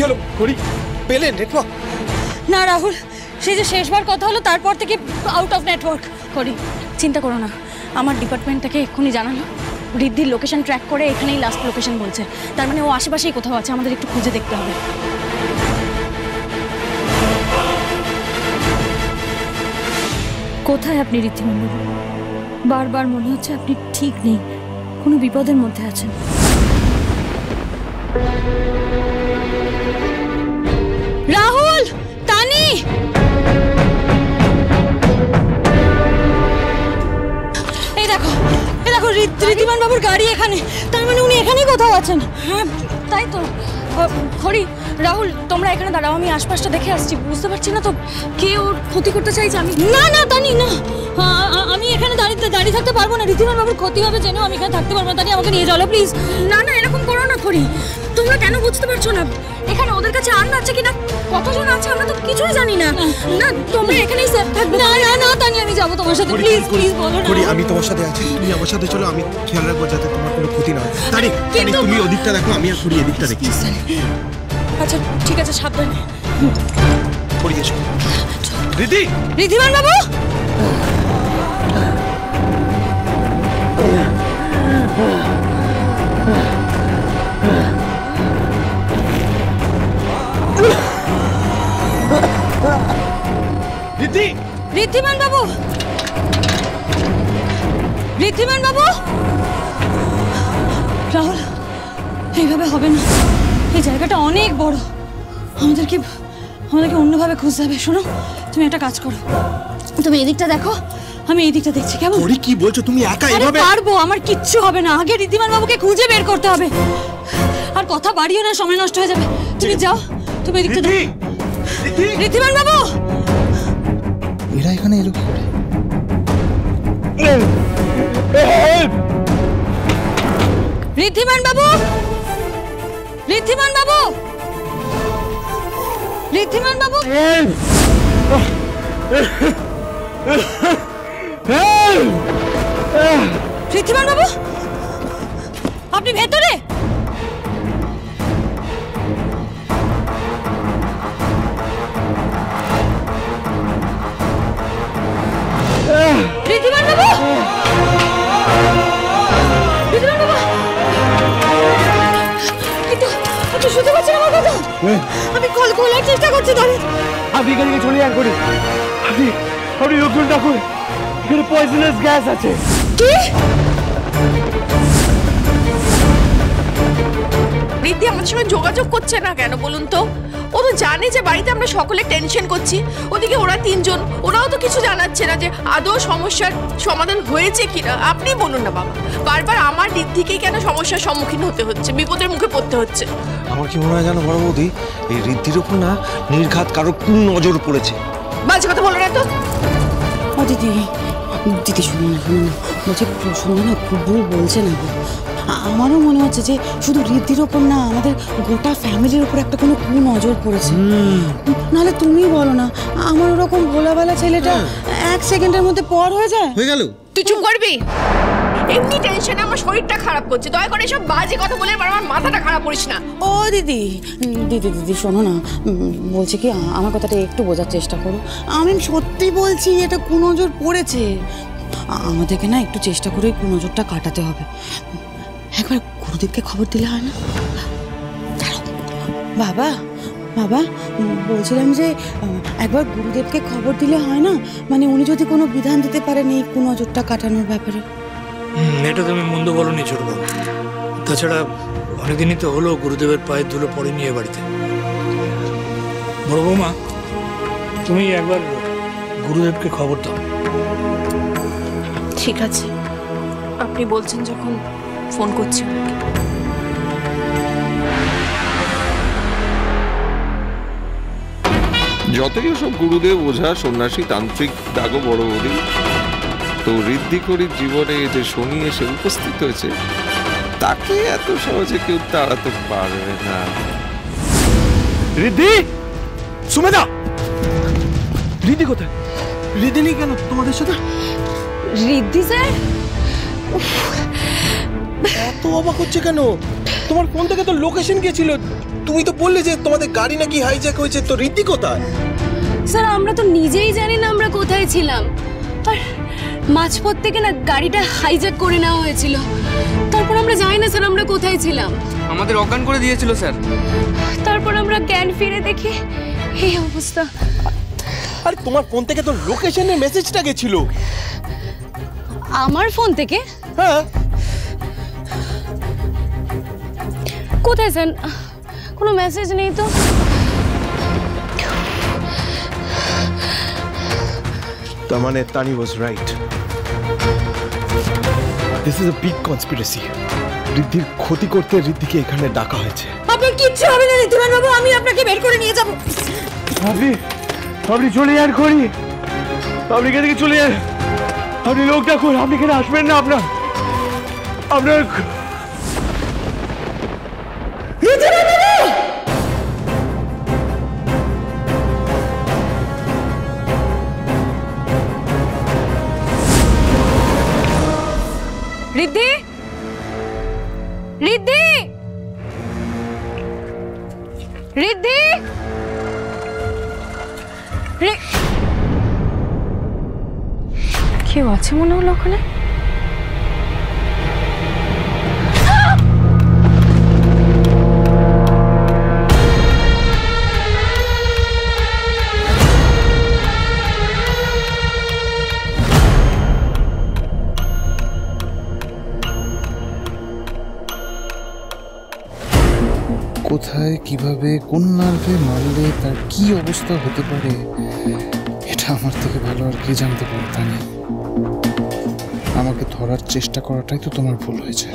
কি হলো করি পেলে নেটওয়ার্ক? না রাহুল, সেই যে শেষবার কথা হলো তারপর থেকে আউট অফ নেটওয়ার্ক। করি চিন্তা করো না, আমার ডিপার্টমেন্ট থেকে এক্ষুনি জানালো ঋদ্ধির লোকেশন ট্র্যাক করে এখানেই লাস্ট লোকেশন বলছে। তার মানে ও আশেপাশেই কোথাও আছে, আমাদের একটু খুঁজে দেখতে হবে। কোথায় আপনি ঋদ্ধিমানবাবু? বারবার মনে হচ্ছে আপনি ঠিক নেই, কোনো বিপদের মধ্যে আছেন। রাহুল, তানি, এই দেখো ঋদ্ধিমান বাবুর গাড়ি এখানে। তার মানে উনি এখানেই কোথাও আছেন। হ্যাঁ তাই তো। হরি, রাহুল, তোমরা এখানে দাঁড়াও, আমি আশপাশটা দেখে আসছি। বুঝতে পারছি না তো কে ওর ক্ষতি করতে চাইছে। আমি না না তানি না, আমি এখানে দাঁড়িয়ে থাকতে পারবো না। ঋদ্ধিমান বাবুর ক্ষতি হবে জেনেও আমি এখানে থাকতে পারবো না। তানি আমাকে নিয়ে চলো প্লিজ। না না এরকম করো না হরি, তোমরা কেন বুঝতে পারছো না? এখানে ওদের কাছে আর্ন আছে কিনা, কতজন আছে আমরা তো কিছুই জানি না। না তোমরা এখানেই সেফ থাকবে। না না না তানি, আমি যাবো তোমার সাথে। প্লিজ প্লিজ বলো না। করি আমি তোমার সাথে আছি, তুমি আমার সাথে চলো, আমি খেয়াল রাখবো যাতে তোমার কোনো ক্ষতি না হয়। তানি তুমি ওদিকটা দেখো, আমি আর করি এদিকটা দেখি। আচ্ছা ঠিক আছে, সাবধানে। করি এসো। ঋদ্ধি, ঋদ্ধিমান বাবু, ঋদ্ধিমান বাবু, ঋদ্ধিমান বাবু। রাহুল, এইভাবে হবে না, এই জায়গাটা অনেক বড়, আমাদেরকে অন্যভাবে খুঁজতে হবে। শোনো, তুমি একটা কাজ করো, তুমি এদিকটা দেখো, আমি এই দিকটা দেখছি। কেমন? কি বলছো তুমি? একা এভাবে? পারবো, আমার কিচ্ছু হবে না। আগে ঋদ্ধিমান বাবুকে খুঁজে বের করতে হবে। আর কথা বাড়িও না, সময় নষ্ট হয়ে যাবে। তুমি যাও, তুমি এদিকটা দেখো। ঋদ্ধিমান বাবু, এরা এখানে এলো কি করে? ঋদ্ধিমান বাবু, ঋদ্ধিমান বাবু, ঋদ্ধিমান বাবু, ঋদ্ধিমান বাবু, আপনি ভেতরে? ঋদ্ধিমান বাবু, ঋদ্ধিমান বাবু, কিন্তু শুনতে পাচ্ছেন আমার কথা? আমি কল করার চেষ্টা করছি। ধরে আপনি এখানে চলে যান করি। আপনি লোকজন ডাকুন, এখানে পয়জনাস গ্যাস আছে। কি? ঋদ্ধি আমাদের সঙ্গে যোগাযোগ করছে না কেন বলুন তো? ও তো জানে যে বাড়িতে আমরা সকলে টেনশন করছি। ওদিকে ওরা তিনজন, ওরাও তো কিছু জানাচ্ছে না যে আদৌ সমস্যার সমাধান হয়েছে কিনা। আপনি বলুন না বাবা, বারবার আমার ঋদ্ধিকেই কেন সমস্যার সম্মুখীন হতে হচ্ছে, বিপদের মুখে পড়তে হচ্ছে? আমার কি মনে হয় জানো বড় বৌদি, এই ঋদ্ধির উপর না নির্ঘাত কারো নজর পড়েছে। বাজে কথা বলো না তো। দিদি দিদি শুনো না, বলছি প্রসন্ন না খুব ভুল বলছে না। আমারও মনে হচ্ছে যে শুধু ঋদ্ধির ওপর না, আমাদের গোটা ফ্যামিলির ওপর একটা কোনো নজর পড়েছে। নাহলে তুমি বলো না, আমার ওরকম ভোলাবেলা ছেলেটা 1 সেকেন্ডের মধ্যে পর হয়ে যায়। হয়ে গেল? তুই চুপ করবি? এমনি টেনশনে আমার শরীরটা খারাপ করছে। দয়া করে এসব বাজে কথা বলে আমার মাথাটা খারাপ করিস না। ও দিদি দিদি দিদি শোনো না, বলছি কি আমার কথাটা একটু বোঝার চেষ্টা করো। আমি সত্যি বলছি, এটা কুনজর পড়েছে। আমাদেরকে না একটু চেষ্টা করে কুনজরটা কাটাতে হবে। একবার গুরুদেবকে খবর দিলে হয় না? বাবা বাবা, বলছিলাম যে একবার গুরুদেবকে খবর দিলে হয় না? মানে উনি যদি কোনো বিধান দিতে পারেন এই কুনজরটা কাটানোর ব্যাপারে। এটা তুমি মন্দ বলনি ছোট বাবু। তাছাড়া অনেকদিনই তো হলো গুরুদেবের পায়ের ধুলো পড়েনি এ বাড়িতে। বড় বৌমা, তুমি একবার গুরুদেবকে খবর দাও। ঠিক আছে, আপনি বলছেন যখন ফোন করছি। যতই সব গুরুদেব, ওঝা, সন্ন্যাসী, তান্ত্রিক ডাকো বড় বৌদি, তো ঋদ্ধি করির জীবনে যে শনি এসে উপস্থিত হয়েছে, তাকে এত সহজে কেউ তাড়াতে পারবে না। ঋদ্ধি, সুমেধা, ঋদ্ধি কোথায়? ঋদ্ধি নেই কেন তোমাদের সাথে? ঋদ্ধি স্যার? এত অবাক হচ্ছে কেন? তোমার ফোন থেকে তো লোকেশন গেছিল, তুমি তো বললে যে তোমাদের গাড়ি নাকি হাইজ্যাক হয়েছে, তো ঋদ্ধি কোথায়? স্যার আমরা তো নিজেই জানি না আমরা কোথায় ছিলাম, আর মাঝপথ থেকে না গাড়িটা হাইজ্যাক করে নেওয়া হয়েছিল। তারপর আমরা জানি না স্যার আমরা কোথায় ছিলাম। আমাদের অজ্ঞান করে দিয়েছিল স্যার। তারপর আমরা জ্ঞান ফিরে দেখি এই অবস্থা। আরে তোমার ফোন থেকে তো লোকেশনের মেসেজটা গেছিল। আমার ফোন থেকে? হ্যাঁ। কোথায় স্যার? কোনো মেসেজ নেই তো। তার মানে Tani was right. This is a big conspiracy. ঋদ্ধির ক্ষতি করতে ঋদ্ধিকে এখানে ডাকা হয়েছে। আপনার কিচ্ছু হবে না ঋদ্ধিমান বাবু, আমি আপনাকে বের করে নিয়ে যাব। আপনি চলে যান খড়ি, আপনি এখান থেকে চলে যান। আপনি লোক ডাকুন, আপনি এখানে আসবেন না। আপনার ঋদ্ধি, ঋদ্ধি, ঋদ্ধি, কেউ আছে মনে হলো ওখানে। কোথায়, কিভাবে, কোন নার্ভে মারলে তার কি অবস্থা হতে পারে, এটা আমার থেকে ভালো আর কে জানতে পারে তানি। আমাকে ধরার চেষ্টা করাটাই তো তোমার ভুল হয়েছে।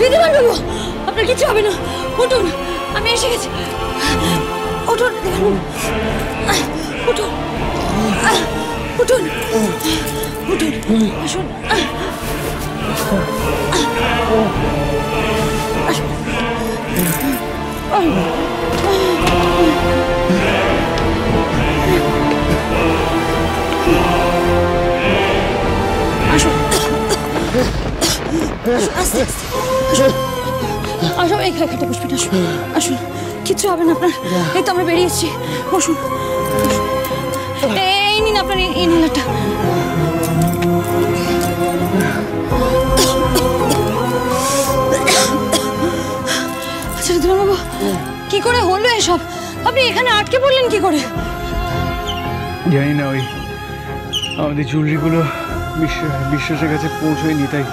ঋদ্ধিমান বাবু, আপনার কিছু হবে না, উঠুন, আমি এসে গেছি। উঠুন, উঠুন, উঠুন, উঠুন, আসুন, আস্তে আস্তে আসুন, এই খাটে বসবেন। আসুন, আসুন, কিচ্ছু হবে না আপনার। এই তো আমরা বেরিয়েছি, বসুন। এই নিন আপনার এই নীলাটা। আচ্ছা ঋদ্ধিমান বাবু, কি করে হলো এসব? আপনি এখানে আটকে পড়লেন কি করে? জানি না, ওই আমাদের জুয়েলারিগুলো বিশ্বাসের কাছে পৌঁছয়নি, তাই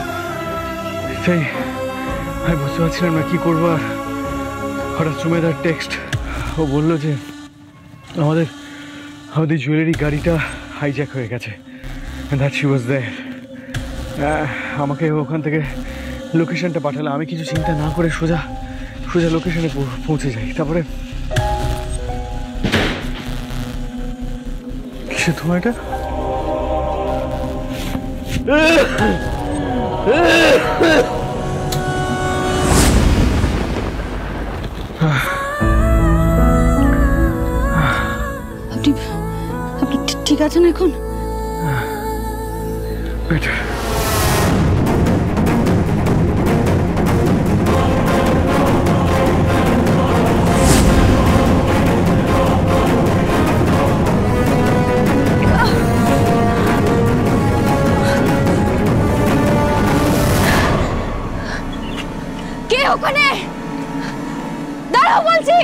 আমি বুঝতে পারছিলাম না কি করবো। আর হঠাৎ সুমেদার টেক্সট, ও বললো যে আমাদের জুয়েলারি গাড়িটা হাইজ্যাক হয়ে গেছে। দ্যাট শি ওয়াজ দেয়ার। আমাকে ওখান থেকে লোকেশনটা পাঠালো। আমি কিছু চিন্তা না করে সোজা লোকেশনে পৌঁছে যাই। তারপরে কিসে তোমার এটা? আপনি ঠিক আছেন এখন? বেটার। কে ওখানে? দাঁড়াও বলছি।